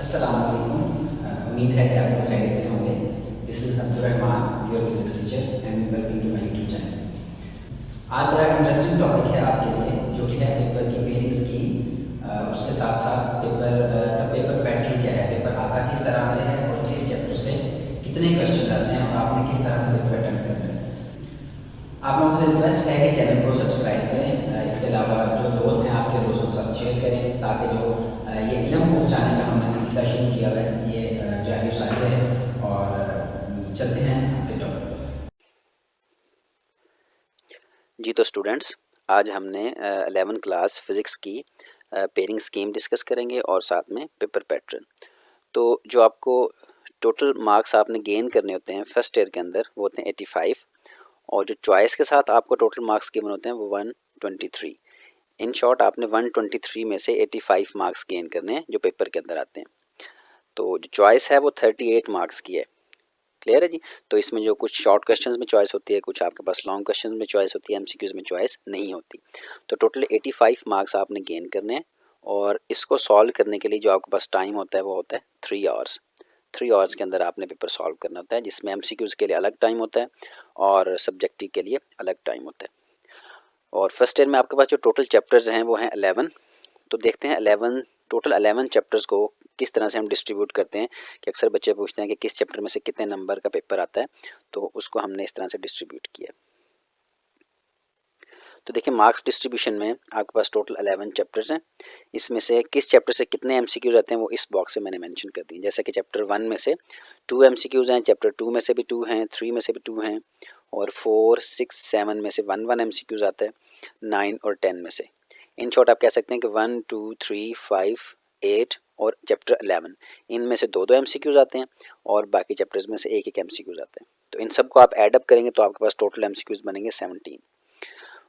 अस्सलाम वालेकुम। उम्मीद है कि आप लोग खैरियत से होंगे। This is Abdurrahman, your physics teacher and welcome to my YouTube channel. आज बड़ा इंटरेस्टिंग टॉपिक है आपके लिए, जो कि है पेपर की पेयरिंग स्कीम। उसके साथ साथ पेपर का पेपर पैटर्न क्या है, पेपर आता किस तरह से है और किस चैप्टर से कितने क्वेश्चन आते हैं और आपने किस तरह से पेपर अटेंड करना है। आप लोगों से रिक्वेस्ट है कि चैनल को सब्सक्राइब करें। इसके अलावा जो दोस्त हैं आपके दोस्तों के साथ शेयर करें, ताकि जो ये इल्म पहुँचाने का हमने सिलसिला शुरू किया हुआ है ये जारी व सारी रहे। और चलते हैं आपके टॉपिक पर। जी तो स्टूडेंट्स, आज हमने 11 क्लास फिज़िक्स की पेयरिंग स्कीम डिस्कस करेंगे और साथ में पेपर पैटर्न। तो जो आपको टोटल मार्क्स आपने गेन करने होते हैं फर्स्ट ईयर के अंदर वो होते हैं 85, और जो चॉइस के साथ आपको टोटल मार्क्स गिवन होते हैं वो 123। इन शॉर्ट आपने 123 में से 85 मार्क्स गेन करने हैं जो पेपर के अंदर आते हैं। तो जो चॉइस है वो 38 मार्क्स की है। क्लियर है जी। तो इसमें जो कुछ शॉर्ट क्वेश्चंस में चॉइस होती है, कुछ आपके पास लॉन्ग क्वेश्चंस में चॉइस होती है, एमसीक्यूज में चॉइस नहीं होती। तो टोटल 85 मार्क्स आपने गेन करने हैं, और इसको सॉल्व करने के लिए जो आपके पास टाइम होता है वो होता है 3 आवर्स। 3 आवर्स के अंदर आपने पेपर सॉल्व करना होता है, जिसमें एमसीक्यूज के लिए अलग टाइम होता है और सब्जेक्टिव के लिए अलग टाइम होता है। और फर्स्ट ईयर में आपके पास जो टोटल चैप्टर्स हैं वो हैं 11। तो देखते हैं 11 टोटल 11 चैप्टर्स को किस तरह से हम डिस्ट्रीब्यूट करते हैं, कि अक्सर बच्चे पूछते हैं कि किस चैप्टर में से कितने नंबर का पेपर आता है। तो उसको हमने इस तरह से डिस्ट्रीब्यूट किया। तो देखिए, मार्क्स डिस्ट्रीब्यूशन में आपके पास टोटल 11 चैप्टर्स हैं। इसमें से किस चैप्टर से कितने एमसीक्यूज आते हैं वो इस बॉक्स में मैंने मेंशन कर दिए। जैसे कि चैप्टर 1 में से 2 एमसीक्यूज हैं, चैप्टर 2 में से भी 2 हैं, 3 में से भी 2 हैं, और 4, 6, 7 में से 1 एमसीक्यूज आता है, 9 और 10 में से। इन शॉर्ट आप कह सकते हैं कि 1, 2, 3, 5, 8 और चैप्टर 11, इनमें से 2-2 एमसीक्यूज आते हैं, और बाकी चैप्टर्स में से 1-1 एमसीक्यूज आते हैं। तो इन सबको आप ऐड अप करेंगे तो आपके पास टोटल एमसीक्यूज बनेंगे 17।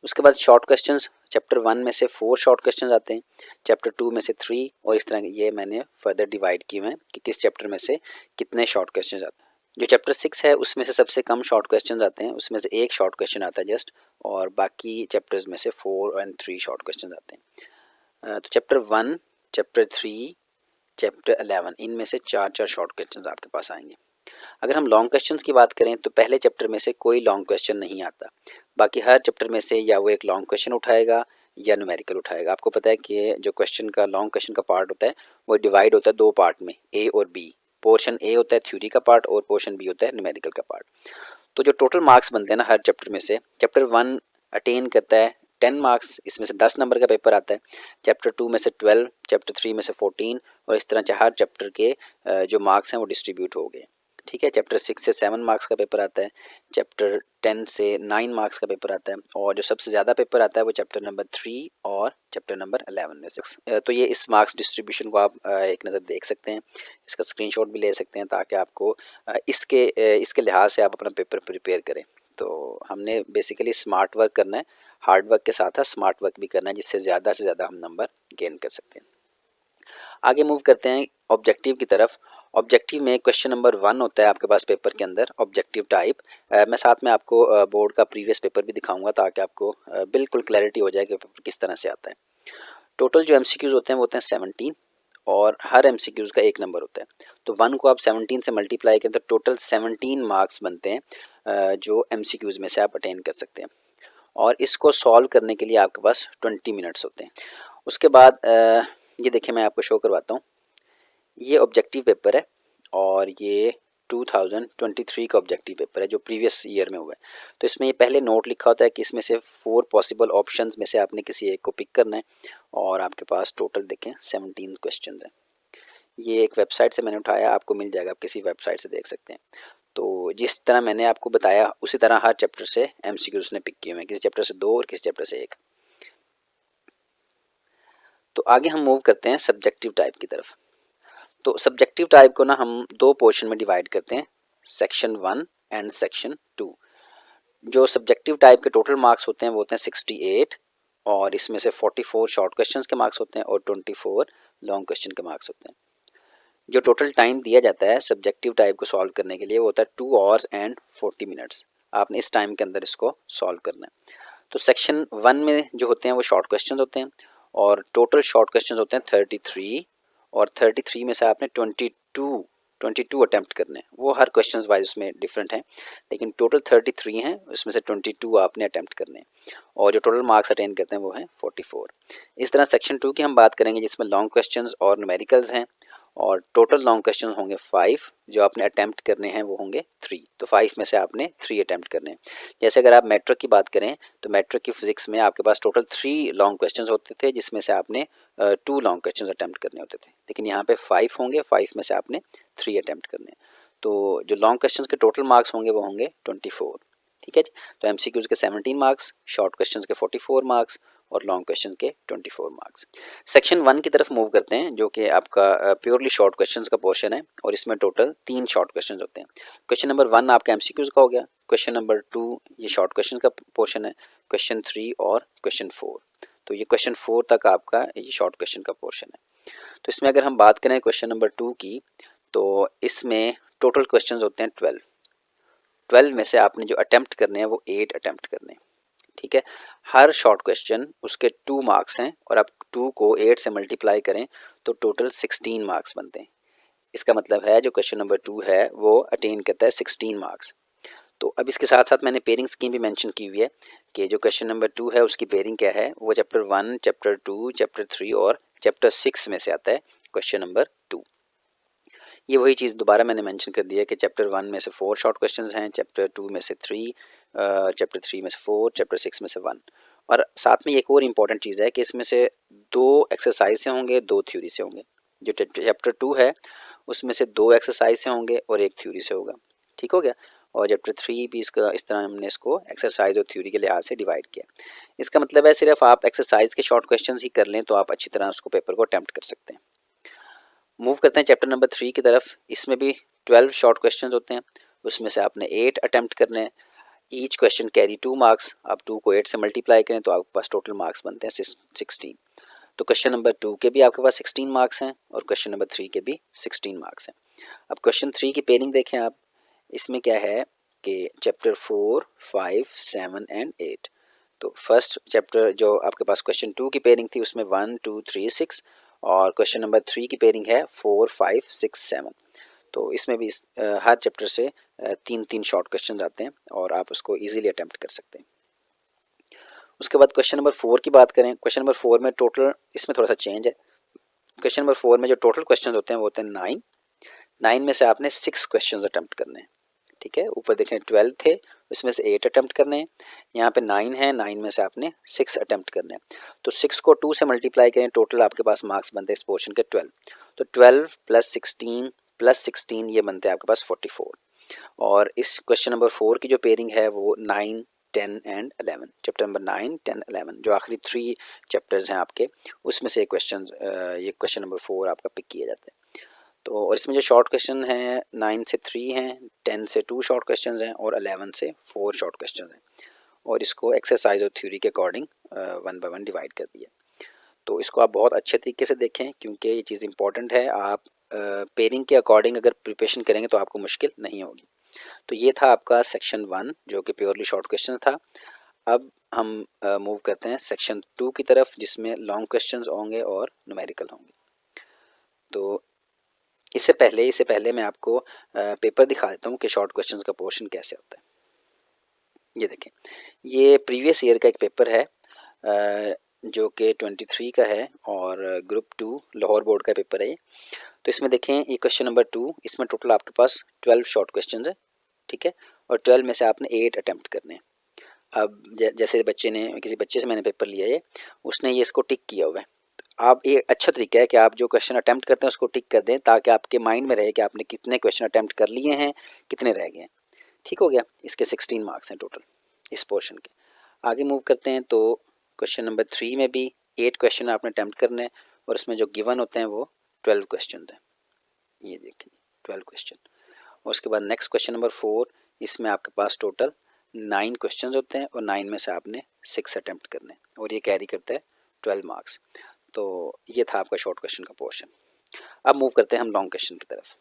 उसके बाद शॉर्ट क्वेश्चंस, चैप्टर 1 में से 4 शॉर्ट क्वेश्चंस आते हैं, चैप्टर 2 में से 3, और इस तरह ये मैंने फर्दर डिवाइड किए हैं कि किस चैप्टर में से कितने शॉर्ट क्वेश्चंस आते हैं। जो चैप्टर 6 है उसमें से सबसे कम शॉर्ट क्वेश्चंस आते हैं, उसमें से एक शॉर्ट क्वेश्चन आता है जस्ट, और बाकी चैप्टर्स में से 4 और 3 शॉर्ट क्वेश्चंस आते हैं। तो चैप्टर 1, चैप्टर 3, चैप्टर 11, इनमें से 4-4 शॉर्ट क्वेश्चंस आपके पास आएंगे। अगर हम लॉन्ग क्वेश्चंस की बात करें तो पहले चैप्टर में से कोई लॉन्ग क्वेश्चन नहीं आता। बाकी हर चैप्टर में से या वो एक लॉन्ग क्वेश्चन उठाएगा या न्यूमेरिकल उठाएगा। आपको पता है कि जो क्वेश्चन का लॉन्ग क्वेश्चन का पार्ट होता है वो डिवाइड होता है 2 पार्ट में, ए और बी। पोर्शन ए होता है थ्योरी का पार्ट, और पोर्शन बी होता है न्यूमेरिकल का पार्ट। तो जो टोटल मार्क्स बनते हैं ना हर चैप्टर में से, चैप्टर 1 अटेन करता है 10 मार्क्स, इसमें से 10 नंबर का पेपर आता है। चैप्टर 2 में से 12, चैप्टर 3 में से 14, और इस तरह हर चैप्टर के जो मार्क्स हैं वो डिस्ट्रीब्यूट हो गए। ठीक है। चैप्टर 6 से 7 मार्क्स का पेपर आता है, चैप्टर 10 से 9 मार्क्स का पेपर आता है, और जो सबसे ज़्यादा पेपर आता है वो चैप्टर नंबर 3 और चैप्टर नंबर 11 में से। तो ये इस मार्क्स डिस्ट्रीब्यूशन को आप एक नज़र देख सकते हैं, इसका स्क्रीनशॉट भी ले सकते हैं, ताकि आपको इसके लिहाज से आप अपना पेपर प्रिपेयर करें। तो हमने बेसिकली स्मार्ट वर्क करना है, हार्ड वर्क के साथ साथ स्मार्ट वर्क भी करना है, जिससे ज़्यादा से ज़्यादा हम नंबर गेन कर सकते हैं। आगे मूव करते हैं ऑब्जेक्टिव की तरफ। ऑब्जेक्टिव में क्वेश्चन नंबर 1 होता है आपके पास पेपर के अंदर, ऑब्जेक्टिव टाइप। मैं साथ में आपको बोर्ड का प्रीवियस पेपर भी दिखाऊंगा, ताकि आपको बिल्कुल क्लैरिटी हो जाए कि पेपर किस तरह से आता है। टोटल जो एमसीक्यूज होते हैं वो होते हैं 17, और हर एमसीक्यूज का एक नंबर होता है। तो 1 को आप 17 से मल्टीप्लाई करें तो टोटल 17 मार्क्स बनते हैं, जो एमसीक्यूज में से आप अटेन कर सकते हैं। और इसको सॉल्व करने के लिए आपके पास 20 मिनट्स होते हैं। उसके बाद ये देखिए, मैं आपको शो करवाता हूँ। ये ऑब्जेक्टिव पेपर है, और ये 2023 का ऑब्जेक्टिव पेपर है जो प्रीवियस ईयर में हुआ है। तो इसमें ये पहले नोट लिखा होता है कि इसमें से 4 पॉसिबल ऑप्शंस में से आपने किसी एक को पिक करना है, और आपके पास टोटल देखें 17 क्वेश्चन है। ये एक वेबसाइट से मैंने उठाया, आपको मिल जाएगा, आप किसी वेबसाइट से देख सकते हैं। तो जिस तरह मैंने आपको बताया उसी तरह हर चैप्टर से एमसीक्यूज ने पिक किए हुए हैं, किसी चैप्टर से 2 और किसी चैप्टर से 1। तो आगे हम मूव करते हैं सब्जेक्टिव टाइप की तरफ। तो सब्जेक्टिव टाइप को ना हम 2 पोर्शन में डिवाइड करते हैं, सेक्शन 1 एंड सेक्शन 2। जो सब्जेक्टिव टाइप के टोटल मार्क्स होते हैं वो होते हैं 68, और इसमें से 44 शॉर्ट क्वेश्चंस के मार्क्स होते हैं और 24 लॉन्ग क्वेश्चन के मार्क्स होते हैं। जो टोटल टाइम दिया जाता है सब्जेक्टिव टाइप को सॉल्व करने के लिए वो होता है 2 आवर्स एंड 40 मिनट्स। आपने इस टाइम के अंदर इसको सॉल्व करना है। तो सेक्शन 1 में जो होते हैं वो शॉर्ट क्वेश्चन होते हैं, और टोटल शॉर्ट क्वेश्चन होते हैं 33, और 33 में से आपने 22 अटैम्प्ट करने हैं। वो हर क्वेश्चन वाइज उसमें डिफरेंट हैं, लेकिन टोटल 33 हैं, उसमें से 22 आपने अटैम्प्ट करने हैं और जो टोटल मार्क्स अटेन करते हैं वो हैं 44। इस तरह सेक्शन 2 की हम बात करेंगे जिसमें लॉन्ग क्वेश्चंस और न्यूमेरिकल्स हैं और टोटल लॉन्ग क्वेश्चन होंगे 5, जो आपने अटैम्प्ट करने हैं वो होंगे 3। तो 5 में से आपने 3 अटैम्प्ट करने हैं। जैसे अगर आप मैट्रिक की बात करें तो मैट्रिक की फिजिक्स में आपके पास टोटल 3 लॉन्ग क्वेश्चन होते थे, जिसमें से आपने 2 लॉन्ग क्वेश्चन अटैम्प्ट करने होते थे, लेकिन यहाँ पे 5 होंगे, 5 में से आपने 3 अटैम्प्ट करने हैं। तो जो लॉन्ग क्वेश्चन के टोटल मार्क्स होंगे वो होंगे 24। ठीक है जी। तो एमसीक्यूज के 17 मार्क्स, शॉर्ट क्वेश्चंस के 44 मार्क्स और लॉन्ग क्वेश्चन के 24 मार्क्स। सेक्शन 1 की तरफ मूव करते हैं, जो कि आपका प्योरली शॉर्ट क्वेश्चंस का पोर्शन है और इसमें टोटल 3 शॉर्ट क्वेश्चंस होते हैं। क्वेश्चन नंबर 1 आपका एमसीक्यूज का हो गया, क्वेश्चन नंबर 2 ये शॉर्ट क्वेश्चन का पोर्शन है, क्वेश्चन 3 और क्वेश्चन 4। तो ये क्वेश्चन 4 तक आपका ये शॉर्ट क्वेश्चन का पोर्शन है। तो इसमें अगर हम बात करें क्वेश्चन नंबर 2 की, तो इसमें टोटल क्वेश्चन होते हैं 12 में से आपने जो अटेम्प्ट करने हैं वो 8 अटेम्प्ट करने हैं। ठीक है, हर शॉर्ट क्वेश्चन उसके 2 मार्क्स हैं और आप 2 को 8 से मल्टीप्लाई करें तो टोटल 16 मार्क्स बनते हैं। इसका मतलब है जो क्वेश्चन नंबर 2 है वो अटेन करता है 16 मार्क्स। तो अब इसके साथ साथ मैंने पेयरिंग स्कीम भी मेंशन की हुई है कि जो क्वेश्चन नंबर 2 है उसकी पेयरिंग क्या है, वो चैप्टर 1, चैप्टर 2, चैप्टर 3 और चैप्टर 6 में से आता है क्वेश्चन नंबर 2। ये वही चीज़ दोबारा मैंने मेंशन कर दिया कि चैप्टर 1 में से 4 शॉर्ट क्वेश्चंस हैं, चैप्टर 2 में से 3, चैप्टर 3 में से 4, चैप्टर 6 में से 1। और साथ में एक और इम्पॉर्टेंट चीज़ है कि इसमें से 2 एक्सरसाइज से होंगे, 2 थ्योरी से होंगे। जो चैप्टर 2 है उसमें से 2 एक्सरसाइज से होंगे और 1 थ्योरी से होगा। ठीक हो गया। और चैप्टर 3 भी इसका इस तरह हमने इसको एक्सरसाइज और थ्योरी के लिहाज से डिवाइड किया। इसका मतलब है सिर्फ आप एक्सरसाइज के शॉर्ट क्वेश्चन ही कर लें तो आप अच्छी तरह उसको पेपर को अटैम्प्ट कर सकते हैं। मूव करते हैं चैप्टर नंबर 3 की तरफ। इसमें भी 12 शॉर्ट क्वेश्चंस होते हैं, उसमें से आपने 8 अटेम्प्ट करने हैं। Each question carry 2 marks. आप 2 को 8 से मल्टीप्लाई करें तो आपके पास टोटल मार्क्स बनते हैं 16। तो क्वेश्चन नंबर 2 के भी आपके पास 16 मार्क्स हैं और क्वेश्चन नंबर 3 के भी 16 मार्क्स हैं। अब क्वेश्चन 3 की पेयरिंग देखें आप। इसमें क्या है कि चैप्टर 4, 5, 7 एंड 8। तो फर्स्ट चैप्टर जो आपके पास क्वेश्चन 2 की पेयरिंग थी उसमें 1, 2, 3, 6 और क्वेश्चन नंबर 3 की पेयरिंग है 4, 5, 6, 7। तो इसमें भी हर चैप्टर से 3-3 शॉर्ट क्वेश्चन आते हैं और आप उसको इजीली अटेम्प्ट कर सकते हैं। उसके बाद क्वेश्चन नंबर 4 की बात करें। क्वेश्चन नंबर 4 में टोटल इसमें थोड़ा सा चेंज है। क्वेश्चन नंबर 4 में जो टोटल क्वेश्चन होते हैं वो होते हैं 9 में से आपने 6 क्वेश्चन अटेम्प्ट करने हैं। ठीक है, ऊपर देखें 12 थे, उसमें से 8 अटेम्प्ट करने हैं। यहाँ पे 9 है, 9 में से आपने 6 अटेम्प्ट करने हैं। तो 6 को 2 से मल्टीप्लाई करें, टोटल आपके पास मार्क्स बनते हैं इस पोर्शन के 12। तो 12 प्लस 16 ये बनते हैं आपके पास 44। और इस क्वेश्चन नंबर 4 की जो पेयरिंग है वो 9, 10 एंड 11। चैप्टर नंबर 9, 10, 11 जो आखिरी 3 चैप्टर्स हैं आपके, उसमें से ये क्वेश्चन नंबर 4 आपका पिक किया जाता है। तो और इसमें जो शॉर्ट क्वेश्चन हैं 9 से 3 हैं, 10 से 2 शॉर्ट क्वेश्चन हैं और 11 से 4 शॉर्ट क्वेश्चन हैं। और इसको एक्सरसाइज और थ्योरी के अकॉर्डिंग 1 बाय 1 डिवाइड कर दिया। तो इसको आप बहुत अच्छे तरीके से देखें क्योंकि ये चीज़ इंपॉर्टेंट है। आप पेयरिंग के अकॉर्डिंग अगर प्रिपरेशन करेंगे तो आपको मुश्किल नहीं होगी। तो ये था आपका सेक्शन 1 जो कि प्योरली शॉर्ट क्वेश्चन था। अब हम मूव करते हैं सेक्शन 2 की तरफ जिसमें लॉन्ग क्वेश्चन होंगे और न्यूमेरिकल होंगे। तो इससे पहले मैं आपको पेपर दिखा देता हूँ कि शॉर्ट क्वेश्चंस का पोर्शन कैसे होता है। ये देखें, ये प्रीवियस ईयर का एक पेपर है जो कि 23 का है और ग्रुप 2 लाहौर बोर्ड का पेपर है ये। तो इसमें देखें ये क्वेश्चन नंबर 2, इसमें टोटल आपके पास 12 शॉर्ट क्वेश्चंस है। ठीक है, और 12 में से आपने 8 अटैम्प्ट करने हैं। अब जैसे किसी बच्चे से मैंने पेपर लिया है, उसने ये इसको टिक किया हुआ है। आप ये अच्छा तरीका है कि आप जो क्वेश्चन अटेम्प्ट करते हैं उसको टिक कर दें ताकि आपके माइंड में रहे कि आपने कितने क्वेश्चन अटेम्प्ट कर लिए हैं, कितने रह गए हैं। ठीक हो गया। इसके 16 मार्क्स हैं टोटल इस पोर्शन के। आगे मूव करते हैं तो क्वेश्चन नंबर 3 में भी 8 क्वेश्चन आपने अटेम्प्ट करने हैं और इसमें जो गिवन होते हैं वो 12 क्वेश्चन हैं। ये देखिए 12 क्वेश्चन। और उसके बाद नेक्स्ट क्वेश्चन नंबर 4, इसमें आपके पास टोटल 9 क्वेश्चन होते हैं और 9 में से आपने 6 अटेम्प्ट करने हैं और ये कैरी करता है 12 मार्क्स। तो ये था आपका शॉर्ट क्वेश्चन का पोर्शन। अब मूव करते हैं हम लॉन्ग क्वेश्चन की तरफ।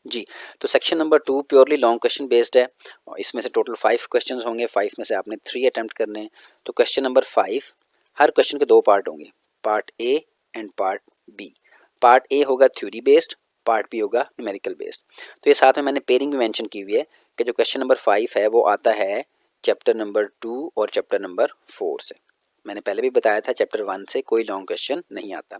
जी, तो section number 2 purely long question based है और इसमें से टोटल 5 क्वेश्चंस होंगे। 5 में से आपने 3 अटेम्प्ट करने हैं। तो क्वेश्चन नंबर 5, हर क्वेश्चन के 2 पार्ट होंगे, part A and part B. Part A होगा थ्योरी बेस्ड, पार्ट बी होगा न्यूमेरिकल बेस्ड। तो ये साथ में मैंने पेयरिंग भी मेंशन की हुई है कि जो क्वेश्चन नंबर 5 है वो आता है चैप्टर नंबर 2 और चैप्टर नंबर 4 से। मैंने पहले भी बताया था चैप्टर 1 से कोई लॉन्ग क्वेश्चन नहीं आता।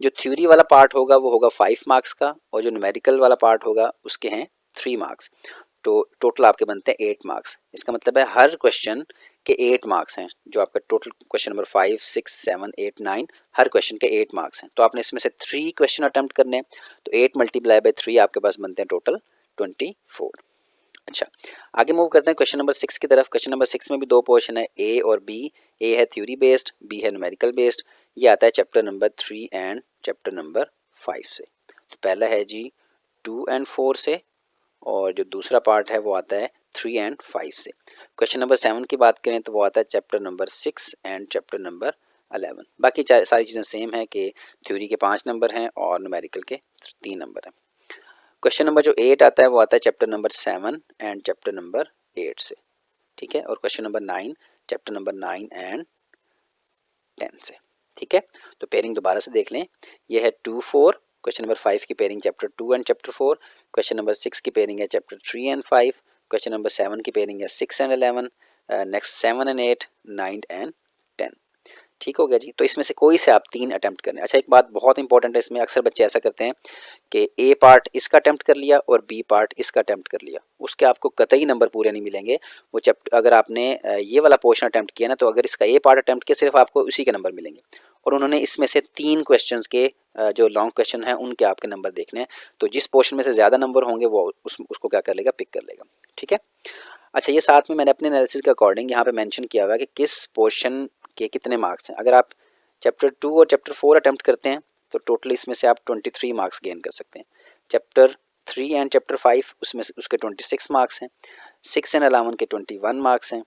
जो थ्योरी वाला पार्ट होगा वो होगा 5 मार्क्स का, और जो न्यूमेरिकल वाला पार्ट होगा उसके हैं 3 मार्क्स। तो टोटल आपके बनते हैं 8 मार्क्स। इसका मतलब है हर क्वेश्चन के 8 मार्क्स हैं। जो आपका टोटल क्वेश्चन नंबर 5, 6, 7, 8, 9 हर क्वेश्चन के 8 मार्क्स हैं। तो आपने इसमें से 3 क्वेश्चन अटेम्प्ट करने हैं, तो 8 मल्टीप्लाई बाय 3 आपके पास बनते हैं टोटल 24। अच्छा, आगे मूव करते हैं क्वेश्चन नंबर 6 की तरफ। क्वेश्चन नंबर 6 में भी दो पोर्शन है, ए और बी। ए है थ्योरी बेस्ड, बी है न्यूमेरिकल बेस्ड। ये आता है chapter number 3 and chapter number 5 से। तो पहला है जी 2 एंड 4 से, और जो दूसरा पार्ट है वो आता है 3 एंड 5 से। क्वेश्चन नंबर 7 की बात करें तो वो आता है chapter number 6 and chapter number 11। बाकी सारी चीज़ें सेम है कि थ्योरी के 5 नंबर हैं और न्यूमेरिकल के 3 नंबर हैं। क्वेश्चन नंबर जो 8 आता है वो आता है chapter number 7 and chapter number 8 से, ठीक है। और question number 9 chapter number 9 and 10 से, ठीक है। तो पेयरिंग दोबारा से देख लें, ये है 2, 4। क्वेश्चन नंबर 5 की pairing chapter 2 and chapter 4। Question number 6 की पेयरिंग है चैप्टर 3 एंड 5। क्वेश्चन नंबर 7 की पेयरिंग है 6 एंड 11। Next 7 and 8, 9 and 10। ठीक हो गया जी। तो इसमें से कोई से आप 3 अटेम्प्ट करने। अच्छा, एक बात बहुत इंपॉर्टेंट है इसमें, अक्सर बच्चे ऐसा करते हैं कि ए पार्ट इसका अटेम्प्ट कर लिया और बी पार्ट इसका अटेम्प्ट कर लिया, उसके आपको कतई नंबर पूरे नहीं मिलेंगे। वो चैप्टर अगर आपने ये वाला पोर्शन अटेम्प्ट किया ना, तो अगर इसका ए पार्ट अटेम्प्ट किया सिर्फ आपको उसी के नंबर मिलेंगे, और उन्होंने इसमें से 3 क्वेश्चंस के जो लॉन्ग क्वेश्चन हैं उनके आपके नंबर देखने हैं। तो जिस पोर्शन में से ज़्यादा नंबर होंगे वो उसको क्या कर लेगा, पिक कर लेगा, ठीक है। अच्छा, ये साथ में मैंने अपने एनालिसिस के अकॉर्डिंग यहाँ पे मेंशन किया हुआ है कि किस पोर्शन के कितने मार्क्स हैं। अगर आप चैप्टर 2 और चैप्टर 4 अटेम्प्ट करते हैं तो टोटल इसमें से आप 23 मार्क्स गेन कर सकते हैं। चैप्टर 3 एंड चैप्टर 5 उसमें से उसके 26 मार्क्स हैं। 6 एंड 11 के 21 मार्क्स हैं।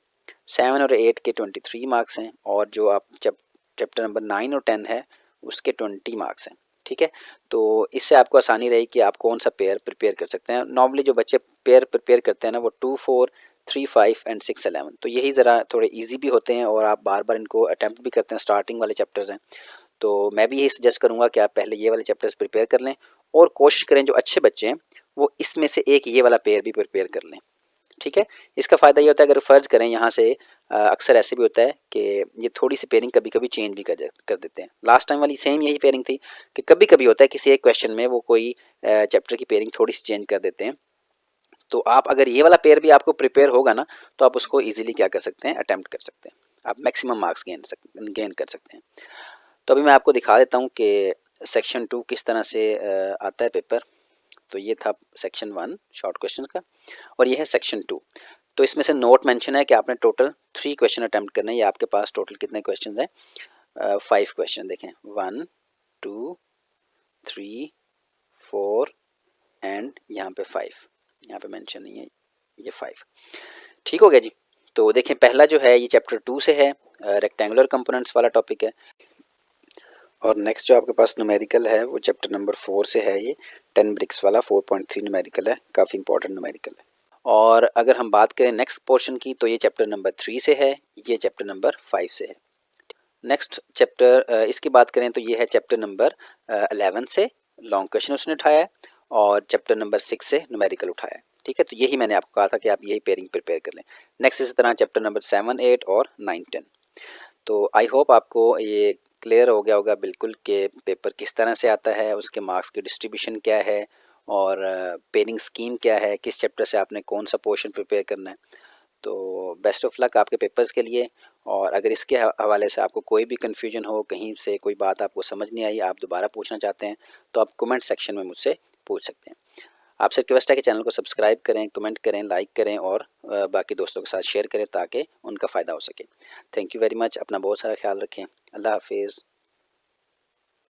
7 और 8 के 23 मार्क्स हैं, और जो आप चैप्टर नंबर 9 और 10 है उसके 20 मार्क्स हैं, ठीक है। तो इससे आपको आसानी रही कि आप कौन सा पेयर प्रिपेयर कर सकते हैं। नॉर्मली जो बच्चे पेयर प्रिपेयर करते हैं ना, वो 2, 4, 3, 5 एंड 6, 11, तो यही ज़रा थोड़े इजी भी होते हैं और आप बार बार इनको अटैम्प्ट भी करते हैं, स्टार्टिंग वाले चैप्टर्स हैं। तो मैं भी यही सजेस्ट करूँगा कि आप पहले ये वाले चैप्टर्स प्रिपेयर कर लें, और कोशिश करें जो अच्छे बच्चे हैं वो इसमें से एक ये वाला पेयर भी प्रिपेयर कर लें, ठीक है। इसका फ़ायदा ये होता है, अगर फ़र्ज़ करें यहाँ से अक्सर ऐसे भी होता है कि ये थोड़ी सी पेयरिंग कभी कभी चेंज भी कर देते हैं। लास्ट टाइम वाली सेम यही पेयरिंग थी कि कभी कभी होता है किसी एक क्वेश्चन में वो कोई चैप्टर की पेयरिंग थोड़ी सी चेंज कर देते हैं। तो आप अगर ये वाला पेयर भी आपको प्रिपेयर होगा ना, तो आप उसको ईजिली क्या कर सकते हैं, अटैम्प्ट कर सकते हैं, आप मैक्सिमम मार्क्स गेन कर सकते हैं। तो अभी मैं आपको दिखा देता हूँ कि सेक्शन 2 किस तरह से आता है पेपर। तो ये था सेक्शन 1 शॉर्ट क्वेश्चन का, और ये है सेक्शन 2। तो इसमें से नोट मेंशन है कि आपने टोटल 3 क्वेश्चन अटैम्प्ट करने हैं। ये आपके पास टोटल कितने क्वेश्चन हैं, 5 क्वेश्चन देखें, 1, 2, 3, 4 एंड यहाँ पे 5, यहाँ पे मेंशन नहीं है, ये 5, ठीक हो गया जी। तो देखें, पहला जो है ये चैप्टर 2 से है, रेक्टेंगुलर कंपोनेंट्स वाला टॉपिक है, और नेक्स्ट जो आपके पास न्यूमेरिकल है वो चैप्टर नंबर 4 से है। ये 10 ब्रिक्स वाला 4.3 न्यूमेरिकल है, काफ़ी इंपॉर्टेंट न्यूमेरिकल है। और अगर हम बात करें नेक्स्ट पोर्शन की, तो ये चैप्टर नंबर 3 से है, ये चैप्टर नंबर 5 से है। नेक्स्ट चैप्टर इसकी बात करें तो ये है चैप्टर नंबर 11 से, लॉन्ग क्वेश्चन उसने उठाया है, और चैप्टर नंबर 6 से न्यूमेरिकल उठाया है, ठीक है। तो यही मैंने आपको कहा था कि आप यही पेयरिंग प्रिपेयर कर लें। नेक्स्ट इसी तरह चैप्टर नंबर 7, 8 और 9, 10। तो आई होप आपको ये क्लियर हो गया होगा बिल्कुल कि पेपर किस तरह से आता है, उसके मार्क्स की डिस्ट्रीब्यूशन क्या है, और पेयरिंग स्कीम क्या है, किस चैप्टर से आपने कौन सा पोर्शन प्रिपेयर करना है। तो बेस्ट ऑफ लक आपके पेपर्स के लिए। और अगर इसके हवाले से आपको कोई भी कन्फ्यूजन हो, कहीं से कोई बात आपको समझ नहीं आई, आप दोबारा पूछना चाहते हैं, तो आप कमेंट सेक्शन में मुझसे पूछ सकते हैं। आपसे रिक्वेस्ट है कि चैनल को सब्सक्राइब करें, कमेंट करें, लाइक करें, और बाकी दोस्तों के साथ शेयर करें ताकि उनका फ़ायदा हो सके। Thank you very much. अपना बहुत सारा ख्याल रखें। अल्लाह हाफिज़।